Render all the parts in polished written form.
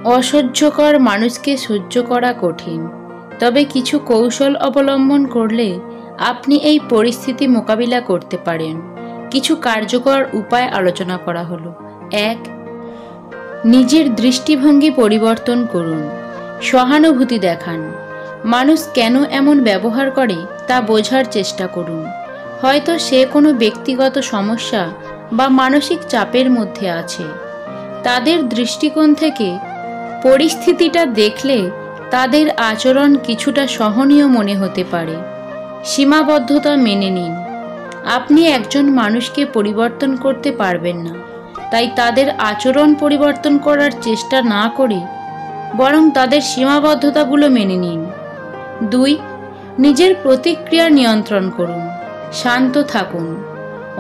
অসহ্যকর মানুষকে সহ্য করা কঠিন, তবে কিছু কৌশল অবলম্বন করলে আপনি এই পরিস্থিতি মোকাবিলা করতে পারেন। কিছু কার্যকর উপায় আলোচনা করা হলো। 1. নিজের দৃষ্টিভঙ্গি পরিবর্তন করুন। সহানুভূতি দেখান। মানুষ কেন এমন ব্যবহার করে তা বোঝার চেষ্টা করুন। হয়তো সে কোনো ব্যক্তিগত সমস্যা বা মানসিক চাপের মধ্যে আছে। তাদের দৃষ্টিকোণ থেকে পরিস্থিতিটা দেখলে তাদের আচরণ কিছুটা সহনীয় মনে হতে পারে। সীমাবদ্ধতা মেনে নিন। আপনি একজন মানুষকে পরিবর্তন করতে পারবেন না, তাই তাদের আচরণ পরিবর্তন করার চেষ্টা না করে বরং তাদের সীমাবদ্ধতাগুলো মেনে নিন। 2. নিজের প্রতিক্রিয়া নিয়ন্ত্রণ করুন। শান্ত থাকুন।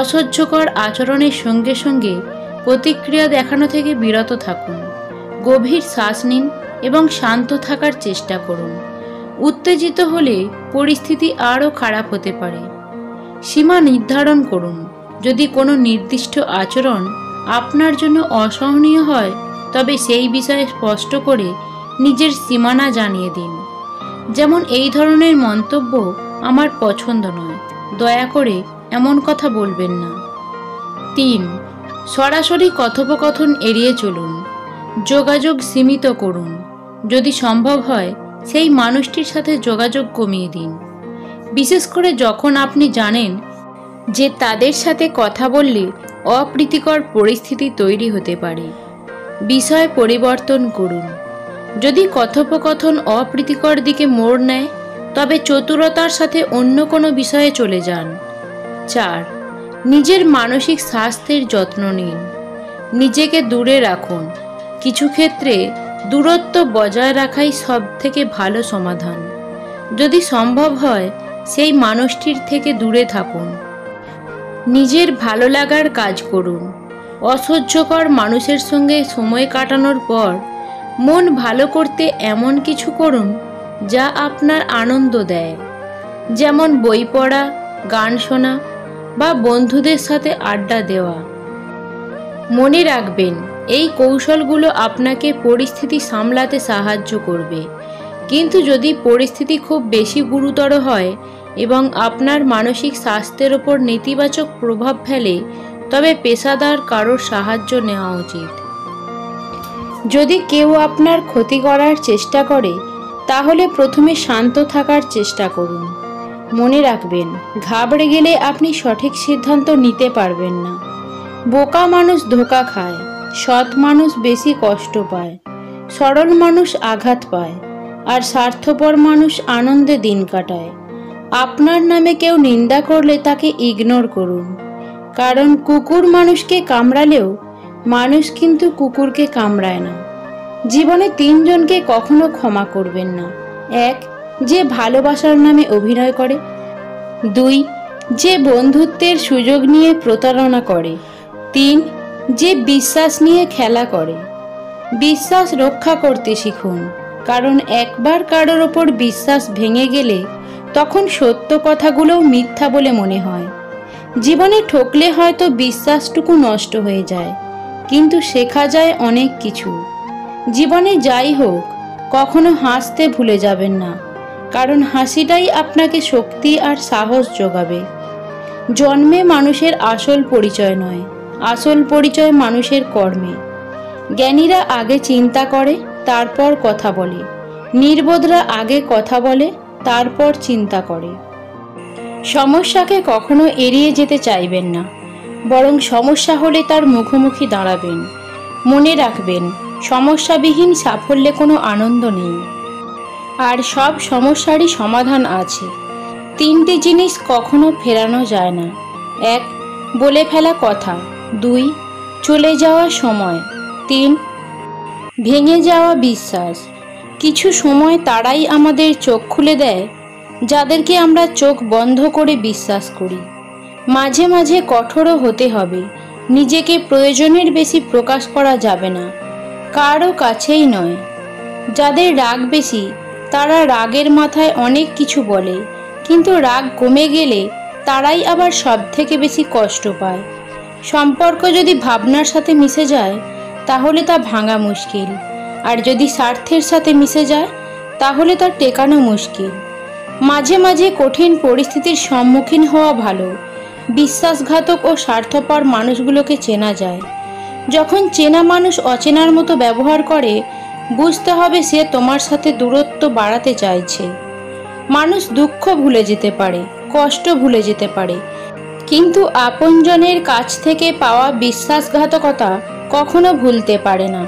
অসহ্যকর আচরণের সঙ্গে সঙ্গে প্রতিক্রিয়া দেখানো থেকে বিরত থাকুন। গভীর শ্বাস নিন এবং শান্ত থাকার চেষ্টা করুন। উত্তেজিত হলে পরিস্থিতি আরও খারাপ হতে পারে। সীমা নির্ধারণ করুন। যদি কোনো নির্দিষ্ট আচরণ আপনার জন্য অসহনীয় হয়, তবে সেই বিষয়ে স্পষ্ট করে নিজের সীমানা জানিয়ে দিন। যেমন, এই ধরনের মন্তব্য আমার পছন্দ নয়, দয়া করে এমন কথা বলবেন না। 3. সরাসরি কথোপকথন এড়িয়ে চলুন। যোগাযোগ সীমিত করুন। যদি সম্ভব হয় সেই মানুষটির সাথে যোগাযোগ কমিয়ে দিন, বিশেষ করে যখন আপনি জানেন যে তাদের সাথে কথা বললে অপ্রীতিকর পরিস্থিতি তৈরি হতে পারে। বিষয় পরিবর্তন করুন। যদি কথোপকথন অপ্রীতিকর দিকে মোড় নেয়, তবে চতুরতার সাথে অন্য কোনো বিষয়ে চলে যান। 4. নিজের মানসিক স্বাস্থ্যের যত্ন নিন। নিজেকে দূরে রাখুন। কিছু ক্ষেত্রে দূরত্ব বজায় রাখাই সবথেকে ভালো সমাধান। যদি সম্ভব হয় সেই মানুষটির থেকে দূরে থাকুন। নিজের ভালো লাগার কাজ করুন। অসহ্যকর মানুষের সঙ্গে সময় কাটানোর পর মন ভালো করতে এমন কিছু করুন যা আপনার আনন্দ দেয়, যেমন বই পড়া, গান শোনা বা বন্ধুদের সাথে আড্ডা দেওয়া। মনে রাখবেন, এই কৌশলগুলো আপনাকে পরিস্থিতি সামলাতে সাহায্য করবে, কিন্তু যদি পরিস্থিতি খুব বেশি গুরুতর হয় এবং আপনার মানসিক স্বাস্থ্যের ওপর নেতিবাচক প্রভাব ফেলে, তবে পেশাদার কারোর সাহায্য নেওয়া উচিত। যদি কেউ আপনার ক্ষতি করার চেষ্টা করে, তাহলে প্রথমে শান্ত থাকার চেষ্টা করুন। মনে রাখবেন, ঘাবড়ে গেলে আপনি সঠিক সিদ্ধান্ত নিতে পারবেন না। বোকা মানুষ ধোঁকা খায়, সৎ মানুষ বেশি কষ্ট পায়, সরল মানুষ আঘাত পায়, আর স্বার্থপর মানুষ আনন্দে দিন কাটায়। আপনার নামে কেউ নিন্দা করলে তাকে ইগনোর করুন, কারণ কুকুর মানুষকে কামড়ালেও মানুষ কিন্তু কুকুরকে কামড়ায় না। জীবনে 3 জনকে কখনো ক্ষমা করবেন না। 1. যে ভালোবাসার নামে অভিনয় করে। 2. যে বন্ধুত্বের সুযোগ নিয়ে প্রতারণা করে। 3. যে বিশ্বাস নিয়ে খেলা করে। বিশ্বাস রক্ষা করতে শিখুন, কারণ একবার কারোর ওপর বিশ্বাস ভেঙে গেলে তখন সত্য কথাগুলোও মিথ্যা বলে মনে হয়। জীবনে ঠকলে হয়তো বিশ্বাসটুকু নষ্ট হয়ে যায়, কিন্তু শেখা যায় অনেক কিছু। জীবনে যাই হোক, কখনো হাসতে ভুলে যাবেন না, কারণ হাসিটাই আপনাকে শক্তি আর সাহস যোগাবে। জন্মে মানুষের আসল পরিচয় নয়, আসল পরিচয় মানুষের কর্মে। জ্ঞানীরা আগে চিন্তা করে, তারপর কথা বলে। নির্বোধরা আগে কথা বলে, তারপর চিন্তা করে। সমস্যাকে কখনো এড়িয়ে যেতে চাইবেন না, বরং সমস্যা হলে তার মুখোমুখি দাঁড়াবেন। মনে রাখবেন, সমস্যাবিহীন সাফল্যে কোনো আনন্দ নেই, আর সব সমস্যারই সমাধান আছে। 3টি জিনিস কখনো ফেরানো যায় না। 1. বলে ফেলা কথা। 2. চলে যাওয়া সময়। 3. ভেঙে যাওয়া বিশ্বাস। কিছু সময় তারাই আমাদের চোখ খুলে দেয়, যাদেরকে আমরা চোখ বন্ধ করে বিশ্বাস করি। মাঝে মাঝে কঠোরও হতে হবে। নিজেকে প্রয়োজনের বেশি প্রকাশ করা যাবে না, কারও কাছেই নয়। যাদের রাগ বেশি, তারা রাগের মাথায় অনেক কিছু বলে, কিন্তু রাগ কমে গেলে তারাই আবার সবথেকে বেশি কষ্ট পায়। সম্পর্ক যদি ভাবনার সাথে মিশে যায়, তাহলে তা ভাঙা মুশকিল। আর যদি স্বার্থের সাথে মিশে যায় তাহলে তা টেকানো মুশকিল। মাঝে মাঝে কঠিন পরিস্থিতির সম্মুখীন হওয়া ভালো। বিশ্বাসঘাতক ও স্বার্থপর মানুষগুলোকে চেনা যায়। যখন চেনা মানুষ অচেনার মতো ব্যবহার করে, বুঝতে হবে সে তোমার সাথে দূরত্ব বাড়াতে চাইছে। মানুষ দুঃখ ভুলে যেতে পারে, কষ্ট ভুলে যেতে পারে, কিন্তু আপনজনের কাছ থেকে পাওয়া বিশ্বাসঘাতকতা কখনো ভুলতে পারে না।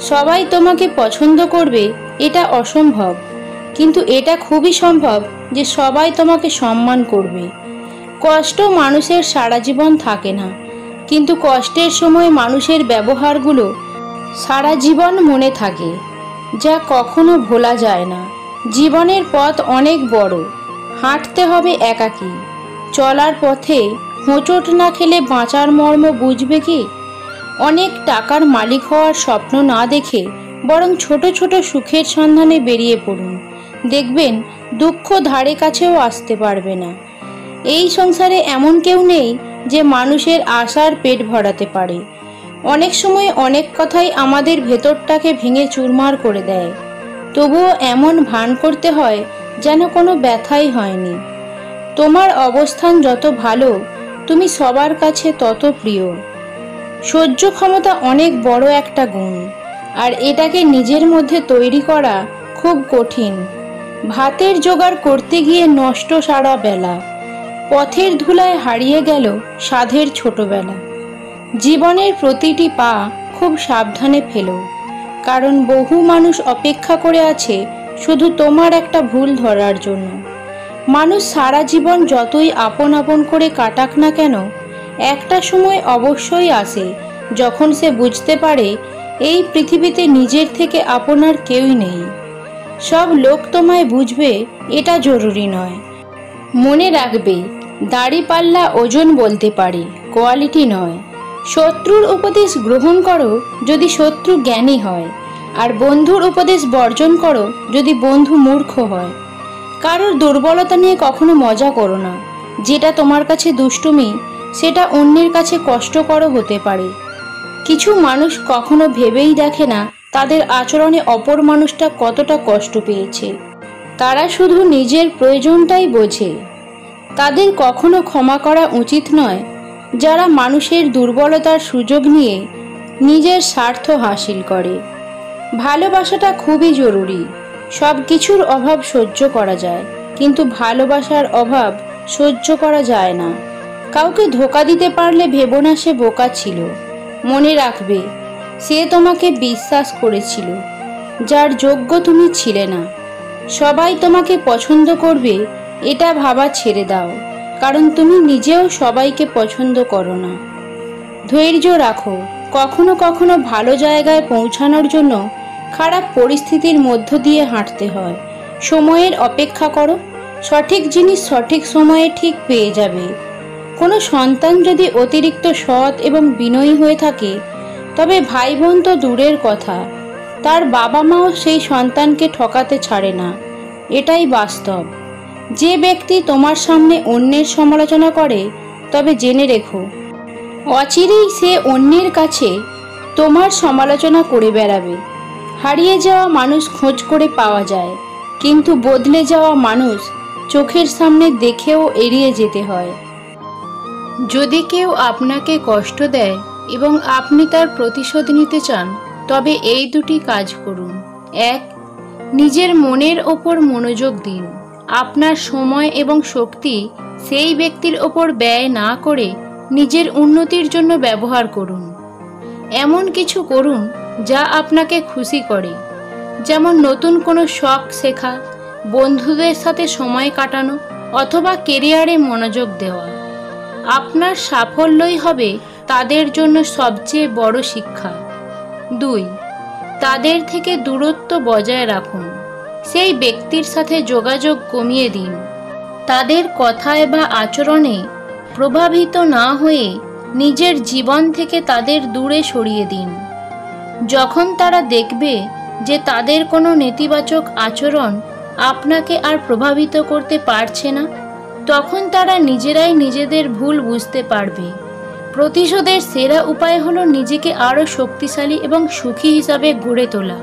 সবাই তোমাকে পছন্দ করবে এটা অসম্ভব, কিন্তু এটা খুবই সম্ভব যে সবাই তোমাকে সম্মান করবে। কষ্ট মানুষের সারা জীবন থাকে না, কিন্তু কষ্টের সময় মানুষের ব্যবহারগুলো সারা জীবন মনে থাকে, যা কখনো ভোলা যায় না। জীবনের পথ অনেক বড়, হাঁটতে হবে একাকী। চলার পথে হোঁচট না খেলে বাঁচার মর্ম বুঝবে কি? অনেক টাকার মালিক হওয়ার স্বপ্ন না দেখে বরং ছোট ছোট সুখের সন্ধানে বেরিয়ে পড়ুন। দেখবেন দুঃখ ধারে কাছেও আসতে পারবে না। এই সংসারে এমন কেউ নেই যে মানুষের আশার পেট ভরাতে পারে। অনেক সময় অনেক কথাই আমাদের ভেতরটাকে ভেঙে চুরমার করে দেয়, তবুও এমন ভান করতে হয় যেন কোনো ব্যথাই হয়নি। তোমার অবস্থান যত ভালো, তুমি সবার কাছে তত প্রিয়। সহ্য ক্ষমতা অনেক বড় একটা গুণ, আর এটাকে নিজের মধ্যে তৈরি করা খুব কঠিন। ভাতের জোগাড় করতে গিয়ে নষ্ট সারা বেলা, পথের ধুলায় হারিয়ে গেল সাধের ছোটবেলা। জীবনের প্রতিটি পা খুব সাবধানে ফেলো, কারণ বহু মানুষ অপেক্ষা করে আছে শুধু তোমার একটা ভুল ধরার জন্য। মানুষ সারা জীবন যতই আপন আপন করে কাটাক না কেন, একটা সময় অবশ্যই আসে যখন সে বুঝতে পারে এই পৃথিবীতে নিজের থেকে আপনার কেউই নেই। সব লোক তোমায় বুঝবে এটা জরুরি নয়। মনে রাখবে, দাড়িপাল্লা ওজন বলতে পারে, কোয়ালিটি নয়। শত্রুর উপদেশ গ্রহণ করো যদি শত্রু জ্ঞানী হয়, আর বন্ধুর উপদেশ বর্জন করো যদি বন্ধু মূর্খ হয়। কারোর দুর্বলতা নিয়ে কখনো মজা করো না। যেটা তোমার কাছে দুষ্টুমি, সেটা অন্যের কাছে কষ্টকর হতে পারে। কিছু মানুষ কখনো ভেবেই দেখে না তাদের আচরণে অপর মানুষটা কতটা কষ্ট পেয়েছে। তারা শুধু নিজের প্রয়োজনটাই বোঝে। তাদের কখনো ক্ষমা করা উচিত নয় যারা মানুষের দুর্বলতার সুযোগ নিয়ে নিজের স্বার্থ হাসিল করে। ভালোবাসাটা খুবই জরুরি। সব কিছুর অভাব সহ্য করা যায়, কিন্তু ভালোবাসার অভাব সহ্য করা যায় না। কাউকে ধোঁকা দিতে পারলে ভেবো না সে বোকা ছিল। মনে রাখবে, সে তোমাকে বিশ্বাস করেছিল যার যোগ্য তুমি ছিলে না। সবাই তোমাকে পছন্দ করবে এটা ভাবা ছেড়ে দাও, কারণ তুমি নিজেও সবাইকে পছন্দ করো না। ধৈর্য রাখো। কখনো কখনো ভালো জায়গায় পৌঁছানোর জন্য খারাপ পরিস্থিতির মধ্য দিয়ে হাঁটতে হয়। সময়ের অপেক্ষা করো, সঠিক জিনিস সঠিক সময়ে ঠিক পেয়ে যাবে। কোনো সন্তান যদি অতিরিক্ত সৎ এবং বিনয়ী হয়ে থাকে, তবে ভাই বোন তো দূরের কথা, তার বাবা মাও সেই সন্তানকে ঠকাতে ছাড়ে না। এটাই বাস্তব। যে ব্যক্তি তোমার সামনে অন্যের সমালোচনা করে, তবে জেনে রেখো অচিরেই সে অন্যের কাছে তোমার সমালোচনা করে বেড়াবে। হারিয়ে যাওয়া মানুষ খোঁজ করে পাওয়া যায়, কিন্তু বদলে যাওয়া মানুষ চোখের সামনে দেখেও এড়িয়ে যেতে হয়। যদি কেউ আপনাকে কষ্ট দেয় এবং আপনি তার প্রতিশোধ নিতে চান, তবে এই দুটি কাজ করুন। 1. নিজের মনের ওপর মনোযোগ দিন। আপনার সময় এবং শক্তি সেই ব্যক্তির ওপর ব্যয় না করে নিজের উন্নতির জন্য ব্যবহার করুন। এমন কিছু করুন যা আপনাকে খুশি করে, যেমন নতুন কোনো শখ শেখা, বন্ধুদের সাথে সময় কাটানো, অথবা কেরিয়ারে মনোযোগ দেওয়া। আপনার সাফল্যই হবে তাদের জন্য সবচেয়ে বড় শিক্ষা। 2. তাদের থেকে দূরত্ব বজায় রাখুন। সেই ব্যক্তির সাথে যোগাযোগ কমিয়ে দিন। তাদের কথায় বা আচরণে প্রভাবিত না হয়ে নিজের জীবন থেকে তাদের দূরে সরিয়ে দিন। যখন তারা দেখবে যে তাদের কোনো নেতিবাচক আচরণ আপনাকে আর প্রভাবিত করতে পারছে না, তখন তারা নিজেরাই নিজেদের ভুল বুঝতে পারবে। প্রতিশোধের সেরা উপায় হলো নিজেকে আরও শক্তিশালী এবং সুখী হিসাবে গড়ে তোলা।